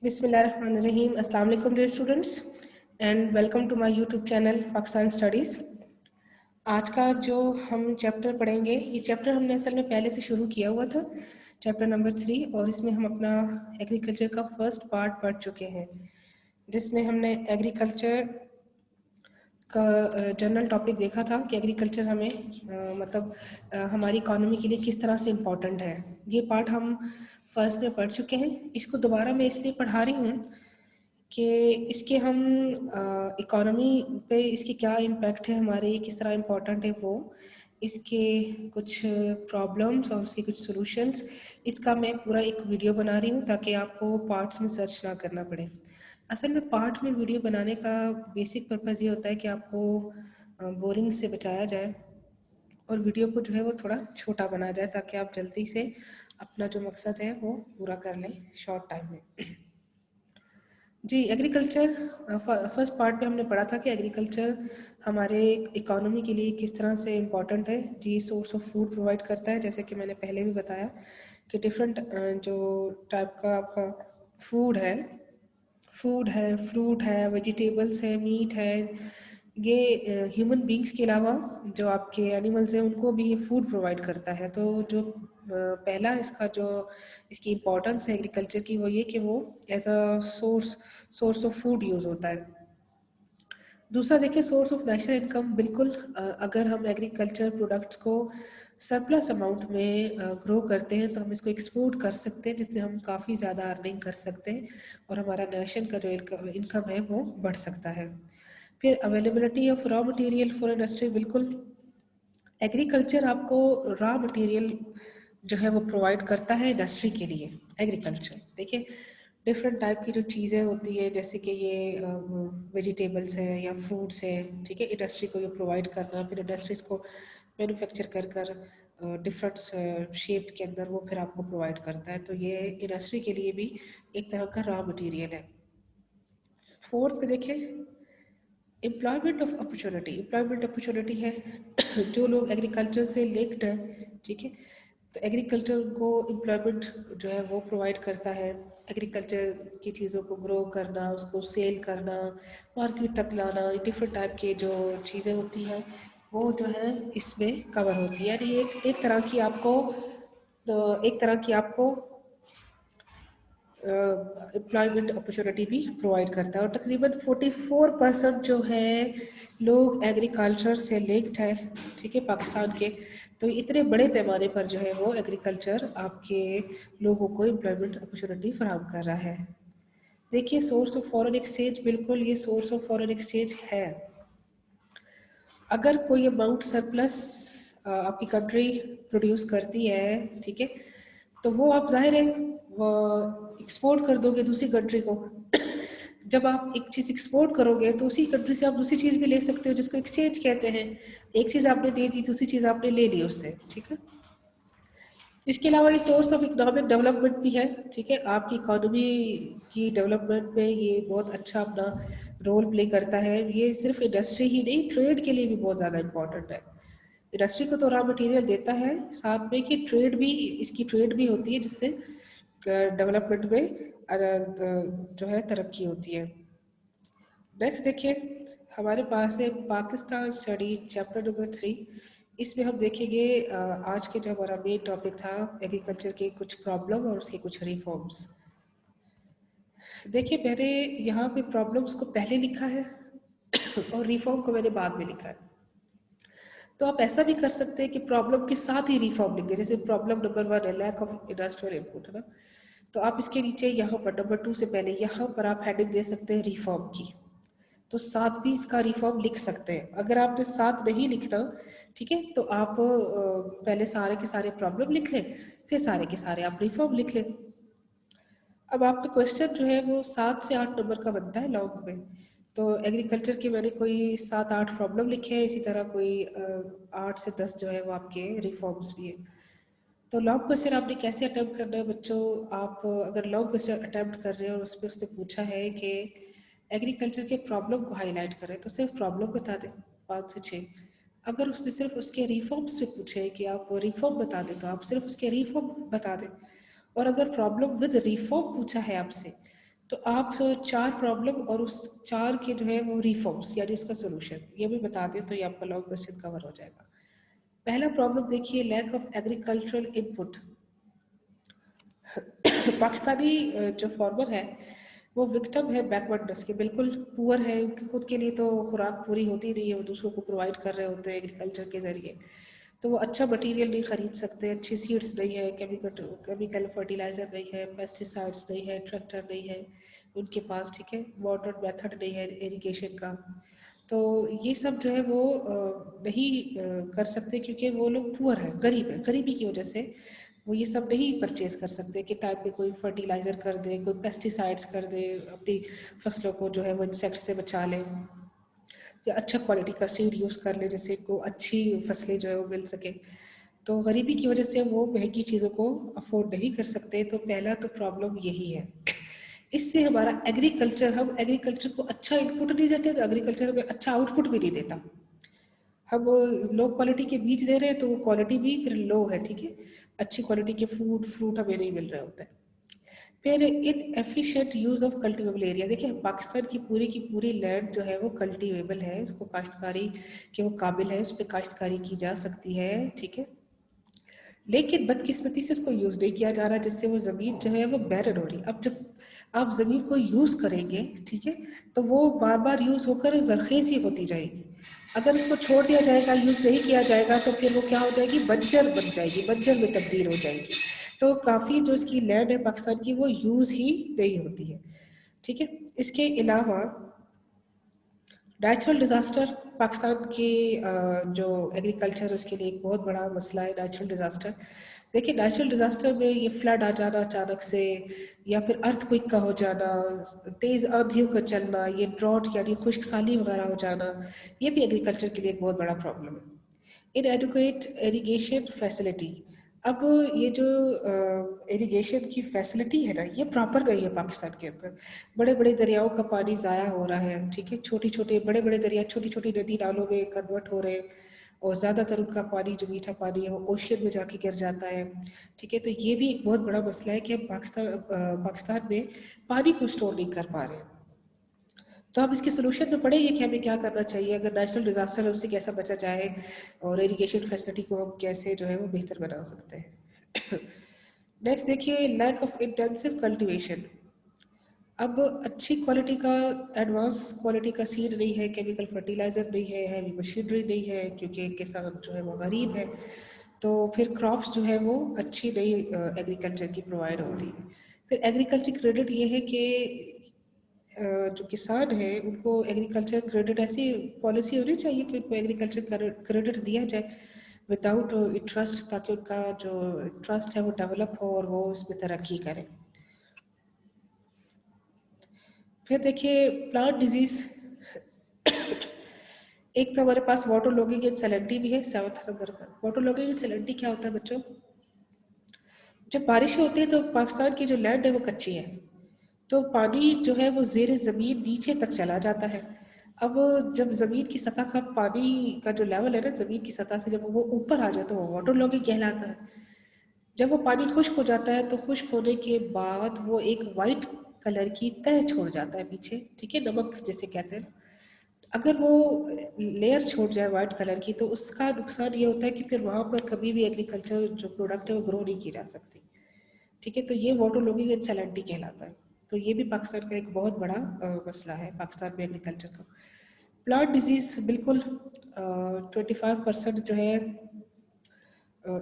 बिस्मिल्लाहिर्रहमानिर्रहीम। अस्सलाम वालेकुम dear students and welcome to my YouTube channel Pakistan studies. आज का जो हम चैप्टर पढ़ेंगे, ये चैप्टर हमने असल में पहले से शुरू किया हुआ था, चैप्टर नंबर 3, और इसमें हम अपना एग्रीकल्चर का फर्स्ट पार्ट पढ़ चुके हैं, जिसमें हमने एग्रीकल्चर का जनरल टॉपिक देखा था कि एग्रीकल्चर हमें हमारी इकॉनमी के लिए किस तरह से इम्पोर्टेंट है। ये पार्ट हम फर्स्ट में पढ़ चुके हैं। इसको दोबारा मैं इसलिए पढ़ा रही हूँ कि इसके हम इकॉनमी पे इसके क्या इम्पैक्ट है, हमारे किस तरह इम्पोर्टेंट है वो, इसके कुछ प्रॉब्लम्स और उसके कुछ सॉल्यूशंस, इसका मैं पूरा एक वीडियो बना रही हूँ ताकि आपको पार्ट्स में सर्च ना करना पड़े। असल में पार्ट में वीडियो बनाने का बेसिक पर्पज़ ये होता है कि आपको बोरिंग से बचाया जाए और वीडियो को जो है वो थोड़ा छोटा बनाया जाए ताकि आप जल्दी से अपना जो मकसद है वो पूरा कर लें शॉर्ट टाइम में। जी, एग्रीकल्चर फर्स्ट पार्ट में हमने पढ़ा था कि एग्रीकल्चर हमारे इकोनॉमी के लिए किस तरह से इम्पोर्टेंट है। जी, सोर्स ऑफ फूड प्रोवाइड करता है, जैसे कि मैंने पहले भी बताया कि डिफरेंट जो टाइप का आपका फूड है, फ्रूट है, वेजिटेबल्स है, मीट है, ये ह्यूमन बींग्स के अलावा जो आपके एनिमल्स हैं उनको भी ये फूड प्रोवाइड करता है। तो जो पहला इसका जो इसकी इम्पोर्टेंस है एग्रीकल्चर की, वो ये कि वो as a source of food use होता है। दूसरा देखिए, सोर्स ऑफ नेशनल इनकम। बिल्कुल, अगर हम एग्रीकल्चर प्रोडक्ट्स को सरप्लस अमाउंट में ग्रो करते हैं तो हम इसको एक्सपोर्ट कर सकते हैं, जिससे हम काफ़ी ज़्यादा अर्निंग कर सकते हैं और हमारा नेशन का जो इनकम है वो बढ़ सकता है। फिर availability of raw material for industry. बिल्कुल, एग्रीकल्चर आपको रॉ मटेरियल जो है वो प्रोवाइड करता है इंडस्ट्री के लिए। एग्रीकल्चर देखिए, डिफरेंट टाइप की जो चीज़ें होती है, जैसे कि ये वेजिटेबल्स हैं या फ्रूट्स हैं, ठीक है, इंडस्ट्री को ये प्रोवाइड करना, फिर इंडस्ट्रीज को मैन्युफैक्चर कर कर डिफरेंट शेप के अंदर वो फिर आपको प्रोवाइड करता है। तो ये इंडस्ट्री के लिए भी एक तरह का रॉ मटेरियल है। फोर्थ पे देखें, एम्प्लॉयमेंट अपॉर्चुनिटी है। जो लोग एग्रीकल्चर से लिंक्ड हैं, ठीक है, तो एग्रीकल्चर को एम्प्लॉयमेंट जो है वो प्रोवाइड करता है। एग्रीकल्चर की चीज़ों को ग्रो करना, उसको सेल करना, मार्केट तक लाना, डिफरेंट टाइप के जो चीज़ें होती हैं वो जो है इसमें कवर होती है। यानी एक तरह की आपको एम्प्लॉयमेंट अपॉर्चुनिटी भी प्रोवाइड करता है। और तकरीबन 44% जो है लोग एग्रीकल्चर से लिंक्ड है, ठीक है, पाकिस्तान के। तो इतने बड़े पैमाने पर जो है वो एग्रीकल्चर आपके लोगों को एम्प्लॉयमेंट अपॉर्चुनिटी फराहम कर रहा है। देखिए, सोर्स ऑफ फॉरेन एक्सचेंज। बिल्कुल, ये सोर्स ऑफ फॉरेन एक्सचेंज है। अगर कोई अमाउंट सरप्लस आपकी कंट्री प्रोड्यूस करती है, ठीक है, तो वो आप जाहिर है वो एक्सपोर्ट कर दोगे दूसरी कंट्री को। जब आप एक चीज़ एक्सपोर्ट करोगे तो उसी कंट्री से आप दूसरी चीज़ भी ले सकते हो, जिसको एक्सचेंज कहते हैं। एक चीज़ आपने दे दी, दूसरी चीज़ आपने ले ली उससे, ठीक है। इसके अलावा ये सोर्स ऑफ इकोनॉमिक डेवलपमेंट भी है, ठीक है। आपकी इकोनॉमी की डेवलपमेंट में ये बहुत अच्छा अपना रोल प्ले करता है। ये सिर्फ इंडस्ट्री ही नहीं, ट्रेड के लिए भी बहुत ज़्यादा इम्पोर्टेंट है। इंडस्ट्री को तो रॉ मटेरियल देता है, साथ में कि इसकी ट्रेड भी होती है, जिससे डेवलपमेंट में जो है तरक्की होती है। नेक्स्ट देखिए, हमारे पास है पाकिस्तान स्टडी चैप्टर नंबर 3। इसमें हम देखेंगे आज के जो हमारा मेन टॉपिक था, एग्रीकल्चर के कुछ प्रॉब्लम और उसके कुछ रिफॉर्म्स। देखिए, मैंने यहाँ पे प्रॉब्लम्स को पहले लिखा है और रिफॉर्म को मैंने बाद में लिखा है। तो आप ऐसा भी कर सकते हैं कि प्रॉब्लम के साथ ही रिफॉर्म लिखें। जैसे प्रॉब्लम नंबर 1 है लैक ऑफ इंडस्ट्रियल इनपुट, है ना, तो आप इसके नीचे यहाँ पर नंबर 2 से पहले यहाँ पर आप हेडिंग दे सकते हैं रिफॉर्म की, तो साथ भी इसका रिफॉर्म लिख सकते हैं। अगर आपने साथ नहीं लिखना, ठीक है, तो आप पहले सारे के सारे प्रॉब्लम लिख लें, फिर सारे के सारे आप रिफॉर्म लिख लें। अब आपका क्वेश्चन जो है वो 7 से 8 नंबर का बनता है लॉन्ग में। तो एग्रीकल्चर के मैंने कोई 7-8 प्रॉब्लम लिखे हैं, इसी तरह कोई 8 से 10 जो है वो आपके रिफॉर्म्स भी है। तो लॉन्ग क्वेश्चन आपने कैसे अटेम्प्ट करना है बच्चों? आप अगर लॉन्ग क्वेश्चन अटेम्प्ट कर रहे हैं और उसमें उसने पूछा है कि एग्रीकल्चर के प्रॉब्लम को हाईलाइट करें, तो सिर्फ प्रॉब्लम बता दें 5 से 6। अगर उसने सिर्फ उसके रिफॉर्म से पूछे कि आप रिफॉर्म बता दें, तो आप सिर्फ उसके रिफॉर्म बता दें। और अगर प्रॉब्लम विद रिफॉर्म पूछा है आपसे, तो आप 4 प्रॉब्लम और उस 4 के जो है वो रिफॉर्म्स यानी उसका सॉल्यूशन ये भी बता दें तो ये आपका लॉन्ग क्वेश्चन कवर हो जाएगा। पहला प्रॉब्लम देखिए, lack of agricultural input. Pakistani जो फार्मर है वो विक्टिम है बैकवर्डनेस के, बिल्कुल पुअर है, उनकी खुद के लिए तो खुराक पूरी होती नहीं है, वो दूसरों को प्रोवाइड कर रहे होते हैं एग्रीकल्चर के ज़रिए। तो वो अच्छा मटेरियल नहीं खरीद सकते, अच्छी सीड्स नहीं है, केमिकल फर्टिलाइज़र नहीं है, पेस्टिसाइड्स नहीं है, ट्रैक्टर नहीं है उनके पास, ठीक है, मॉडर्न मेथड नहीं है इरिगेशन का। तो ये सब जो है वो नहीं कर सकते क्योंकि वो लोग पुअर है, गरीब है, गरीबी की वजह से वो ये सब नहीं परचेज कर सकते कि टाइम पे कोई फर्टिलाइज़र कर दे, कोई पेस्टिसाइड्स कर दे, अपनी फसलों को जो है वो इंसेक्ट से बचा ले, या अच्छा क्वालिटी का सीड यूज़ कर ले जिससे को अच्छी फसलें जो है वो मिल सके। तो गरीबी की वजह से वो महंगी चीज़ों को अफोर्ड नहीं कर सकते। तो पहला तो प्रॉब्लम यही है। इससे हमारा एग्रीकल्चर, हम एग्रीकल्चर को अच्छा इनपुट नहीं देते तो एग्रीकल्चर में अच्छा आउटपुट भी नहीं देता। हम लो क्वालिटी के बीज दे रहे हैं तो वो क्वालिटी भी फिर लो है, ठीक है, अच्छी क्वालिटी के फ्रूट हमें नहीं मिल रहे होते हैं। फिर इन efficient use of cultivable area, देखिए पाकिस्तान की पूरी लैंड जो है वो कल्टिवेबल है, उसको काश्तकारी के वो काबिल है, उस पर काश्तकारी की जा सकती है, ठीक है, लेकिन बदकिस्मती से उसको यूज़ नहीं किया जा रहा जिससे वो ज़मीन जो है वो बैरन हो रही। अब जब आप ज़मीन को यूज़ करेंगे, ठीक है, तो वो बार बार यूज़ होकर ज़रखेज़ ही होती जाएगी। अगर उसको छोड़ दिया जाएगा, यूज़ नहीं किया जाएगा तो फिर वो क्या हो जाएगी, बंजर बन जाएगी, बंजर में तब्दील हो जाएगी। तो काफ़ी जो इसकी लैंड है पाकिस्तान की वो यूज़ ही नहीं होती है, ठीक है। इसके अलावा नेचुरल डिज़ास्टर पाकिस्तान की जो एग्रीकल्चर उसके लिए एक बहुत बड़ा मसला है नेचुरल डिज़ास्टर। देखिए नेचुरल डिज़ास्टर में ये फ्लड आ जाना अचानक से, या फिर अर्थक्वेक का हो जाना, तेज़ आंधियों का चलना, ये ड्रॉट यानी खुश्क साली वगैरह हो जाना, ये भी एग्रीकल्चर के लिए एक बहुत बड़ा प्रॉब्लम है। इनएडुकेट इरिगेशन फैसिलिटी, अब ये जो इरिगेशन की फैसिलिटी है ना ये प्रॉपर नहीं है पाकिस्तान के अंदर। बड़े बड़े दरियाओं का पानी ज़ाया हो रहा है, ठीक है, छोटी छोटे बड़े बड़े दरिया छोटी छोटी नदी नालों में कन्वर्ट हो रहे हैं, और ज़्यादातर उनका पानी जो मीठा पानी है वो ओशियन में जाके गिर जाता है, ठीक है। तो ये भी एक बहुत बड़ा मसला है कि हम पाकिस्तान में पानी को स्टोर नहीं कर पा रहे हैं। तो अब इसके सोल्यूशन में पड़ेगी कि हमें क्या करना चाहिए, अगर नेचुरल डिज़ास्टर है उससे कैसे बचा जाए, और इरिगेशन फैसिलिटी को हम कैसे जो है वो बेहतर बना सकते हैं। नेक्स्ट देखिए, लैक ऑफ इंटेंसिव कल्टीवेशन। अब अच्छी क्वालिटी का, एडवांस क्वालिटी का सीड नहीं है, केमिकल फर्टिलाइज़र नहीं है, हैवी मशीनरी नहीं है, क्योंकि किसान जो है वो गरीब है, तो फिर क्रॉप्स जो है वो अच्छी नहीं एग्रीकल्चर की प्रोवाइड होती है। फिर एग्रीकल्चर क्रेडिट ये है कि जो किसान है उनको एग्रीकल्चर क्रेडिट, ऐसी पॉलिसी होनी चाहिए कि उनको एग्रीकल्चर क्रेडिट दिया जाए विदाउट इंटरेस्ट, ताकि उनका जो ट्रस्ट है वो डेवलप हो और वो उसमें तरक्की करें। फिर देखिए प्लांट डिजीज, एक तो हमारे पास वाटर लॉगिंग एंड सैलेंटी भी है 7th नंबर पर। वाटर लॉगिंग एंड सैलेंटी क्या होता है बच्चों, जब बारिशें होती है तो पाकिस्तान की जो लैंड है वो कच्ची है, तो पानी जो है वो ज़ेर ज़मीन नीचे तक चला जाता है। अब जब ज़मीन की सतह का पानी का जो लेवल है ना ज़मीन की सतह से, जब वो ऊपर आ जाए तो वो वाटर लॉगिंग कहलाता है। जब वो पानी खुश्क हो जाता है तो खुश्क होने के बाद वो एक वाइट कलर की तह छोड़ जाता है पीछे, ठीक है, नमक जिसे कहते हैं। अगर वो लेयर छोड़ जाए वाइट कलर की तो उसका नुकसान ये होता है कि फिर वहाँ पर कभी भी एग्रीकल्चर जो प्रोडक्ट है वो ग्रो नहीं की जा सकती, ठीक है। तो ये वाटर लॉगिंग एंड सैलेंटी कहलाता है। तो ये भी पाकिस्तान का एक बहुत बड़ा मसला है पाकिस्तान में एग्रीकल्चर का। प्लांट डिजीज बिल्कुल 25% जो है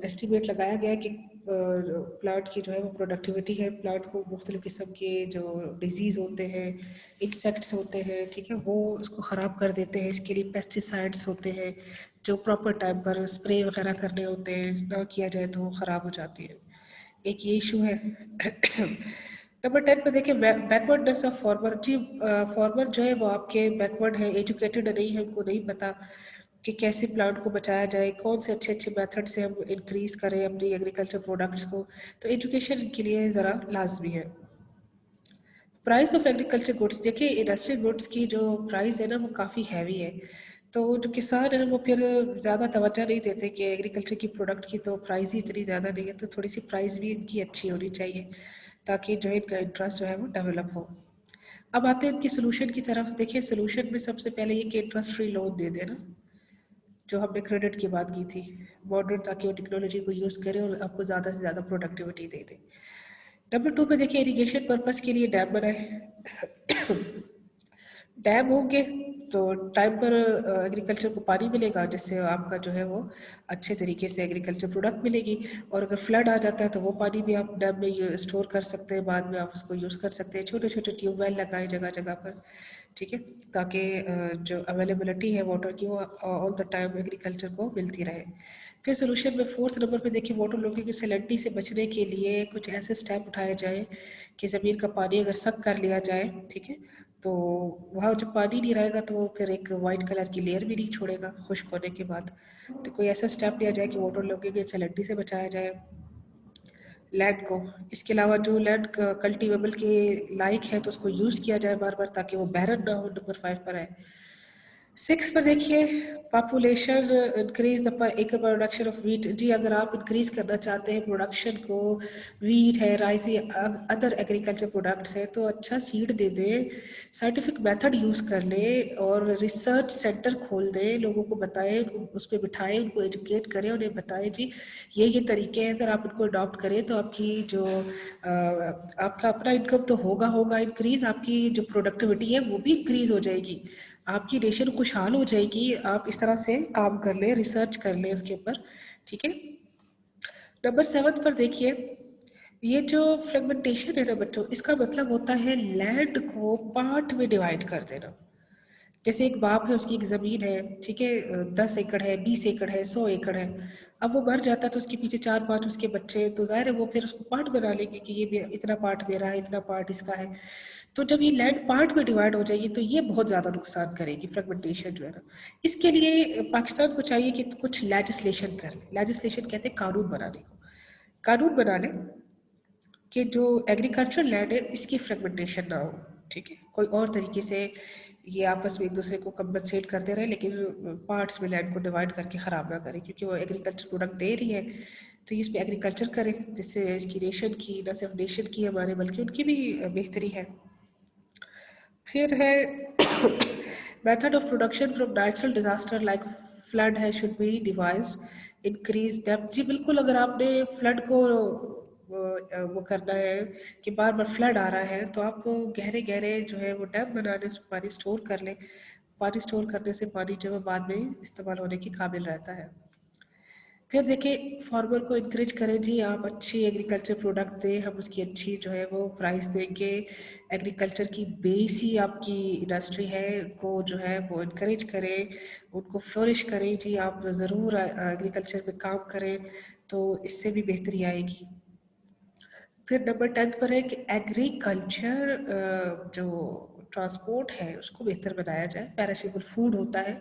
एस्टिमेट लगाया गया है कि प्लांट की जो है वो प्रोडक्टिविटी है, प्लांट को मुख्तलिफ़ किस्म के जो डिजीज़ होते हैं, इंसेक्ट्स होते हैं, ठीक है, वो उसको ख़राब कर देते हैं। इसके लिए पेस्टिसाइड्स होते हैं जो प्रॉपर टाइम पर स्प्रे वगैरह करने होते हैं, ना किया जाए तो वो ख़राब हो जाती है। एक ये इशू है। नंबर 10 पे देखिए बैकवर्डनेस ऑफ फार्मर, जी फार्मर जो है वो आपके बैकवर्ड है, एजुकेटेड नहीं है, उनको नहीं पता कि कैसे प्लांट को बचाया जाए, कौन से अच्छे अच्छे मेथड से हम इंक्रीज़ करें अपनी एग्रीकल्चर प्रोडक्ट्स को। तो एजुकेशन के लिए ज़रा लाजमी है। प्राइस ऑफ एग्रीकल्चर गुड्स, देखिए इंडस्ट्री गुड्स की जो प्राइस है ना वो काफ़ी हैवी है, तो जो किसान है वो फिर ज़्यादा तवज्जो नहीं देते कि एग्रीकल्चर की प्रोडक्ट की तो प्राइस ही इतनी ज़्यादा नहीं है, तो थोड़ी सी प्राइस भी इनकी अच्छी होनी चाहिए ताकि जो है इनका इंटरेस्ट जो है वो डेवलप हो। अब आते हैं इनकी सोल्यूशन की तरफ। देखिए सोल्यूशन में सबसे पहले ये कि इंटरेस्ट फ्री लोन दे देना, जो हमने क्रेडिट की बात की थी मॉडर्न, ताकि वो टेक्नोलॉजी को यूज़ करें और आपको ज़्यादा से ज़्यादा प्रोडक्टिविटी दे दें। नंबर 2 पे देखिए इरिगेशन पर्पस के लिए डैम बनाए। डैम होंगे तो टाइम पर एग्रीकल्चर को पानी मिलेगा, जिससे आपका जो है वो अच्छे तरीके से एग्रीकल्चर प्रोडक्ट मिलेगी। और अगर फ्लड आ जाता है तो वो पानी भी आप डैम में स्टोर कर सकते हैं, बाद में आप उसको यूज़ कर सकते हैं। छोटे छोटे ट्यूबवेल लगाए जगह जगह पर, ठीक है, ताकि जो अवेलेबिलिटी है वाटर की वो ऑल द टाइम एग्रीकल्चर को मिलती रहे। फिर सोल्यूशन में फोर्थ नंबर पे देखिए वाटर लॉगिंग की सैलिनिटी से बचने के लिए कुछ ऐसे स्टेप उठाए जाए कि ज़मीन का पानी अगर सक कर लिया जाए, ठीक है, तो वहाँ जब पानी नहीं रहेगा तो फिर एक वाइट कलर की लेयर भी नहीं छोड़ेगा खुश्क होने के बाद। तो कोई ऐसा स्टेप लिया जाए कि वाटर लॉगिंग की सैलिनिटी से बचाया जाए लैंड को। इसके अलावा जो लैंड कल्टीवेबल के लायक है तो उसको यूज़ किया जाए बार बार, ताकि वो बैरन ना हो। नंबर 5 पर है। 6 पर देखिए पॉपुलेशन इंक्रीज द पर एकड़ प्रोडक्शन ऑफ वीट। जी अगर आप इंक्रीज करना चाहते हैं प्रोडक्शन को, वीट है, राइस है, अदर एग्रीकल्चर प्रोडक्ट्स है, तो अच्छा सीड दे दें, साइंटिफिक मेथड यूज़ कर ले और रिसर्च सेंटर खोल दें, लोगों को बताएं, उस पर बिठाएं, उनको एजुकेट करें, उन्हें बताएं जी ये तरीके हैं, अगर आप इनको अडॉप्ट करें तो आपकी जो आपका अपना इनकम तो होगा होगा इंक्रीज, आपकी जो प्रोडक्टिविटी है वो भी इंक्रीज हो जाएगी, आपकी नेशन खुशहाल हो जाएगी। आप इस तरह से काम कर लें, रिसर्च कर लें उसके ऊपर, ठीक है। नंबर 7 पर देखिए ये जो फ्रेगमेंटेशन है ना बच्चों, इसका मतलब होता है लैंड को पार्ट में डिवाइड कर देना। जैसे एक बाप है, उसकी एक ज़मीन है, ठीक है, 10 एकड़ है, 20 एकड़ है, 100 एकड़ है। अब वो मर जाता है तो उसके पीछे 4-5 उसके बच्चे हैं, तो जाहिर है वो फिर उसको पार्ट बना लेंगे कि ये भी इतना पार्ट मेरा है, इतना पार्ट इसका है। तो जब ये लैंड पार्ट में डिवाइड हो जाएगी तो ये बहुत ज़्यादा नुकसान करेगी फ्रेगमेंटेशन जो है ना। इसके लिए पाकिस्तान को चाहिए कि कुछ लेजिस्लेशन कर ले। लेजिस्लेशन कहते हैं कानून बनाने को। कानून बना ले कि जो एग्रीकल्चर लैंड है इसकी फ्रेगमेंटेशन ना हो, ठीक है, कोई और तरीके से ये आपस में एक दूसरे को कंपनसेट करते रहे, लेकिन पार्ट्स में लैंड को डिवाइड करके ख़राब ना करें, क्योंकि वो एग्रीकल्चर प्रोडक्ट दे रही है तो इस पर एग्रीकल्चर करें, जिससे इसकी नेशन की, न सिर्फ नेशन की हमारे बल्कि उनकी भी बेहतरी है। फिर है method of production from natural disaster like flood है should be device increase depth. जी बिल्कुल, अगर आपने फ्लड को वो करना है कि बार बार फ्लड आ रहा है तो आप गहरे गहरे जो है वो डैम बनाने से पानी स्टोर कर लें। पानी स्टोर करने से पानी जो है बाद में इस्तेमाल होने की काबिल रहता है। फिर देखिए फार्मर को इंकरेज करें जी, आप अच्छी एग्रीकल्चर प्रोडक्ट दें, हम उसकी अच्छी जो है वो प्राइस देंगे। एग्रीकल्चर की बेस ही आपकी इंडस्ट्री है, को जो है वो इंकरेज करें, उनको फ्लोरिश करें जी। आप ज़रूर एग्रीकल्चर में काम करें तो इससे भी बेहतरी आएगी। फिर नंबर 10 पर है कि एग्रीकल्चर जो ट्रांसपोर्ट है उसको बेहतर बनाया जाए। पेरिशेबल फूड होता है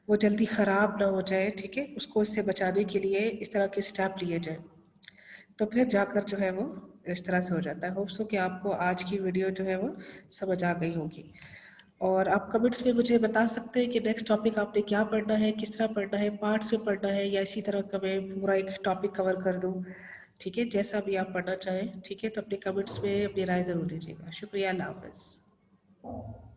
वो जल्दी ख़राब ना हो जाए, ठीक है, उसको इससे बचाने के लिए इस तरह के स्टेप लिए जाए, तो फिर जाकर जो है वो इस तरह से हो जाता है। होप्स हो कि आपको आज की वीडियो जो है वो समझ आ गई होगी। और आप कमेंट्स में मुझे बता सकते हैं कि नेक्स्ट टॉपिक आपने क्या पढ़ना है, किस तरह पढ़ना है, पार्ट्स में पढ़ना है या इसी तरह का मैं पूरा एक टॉपिक कवर कर दूँ, ठीक है, जैसा भी आप पढ़ना चाहें, ठीक है। तो अपने कमेंट्स में अपनी राय ज़रूर दीजिएगा। शुक्रिया, अल्लाह हाफ़िज़।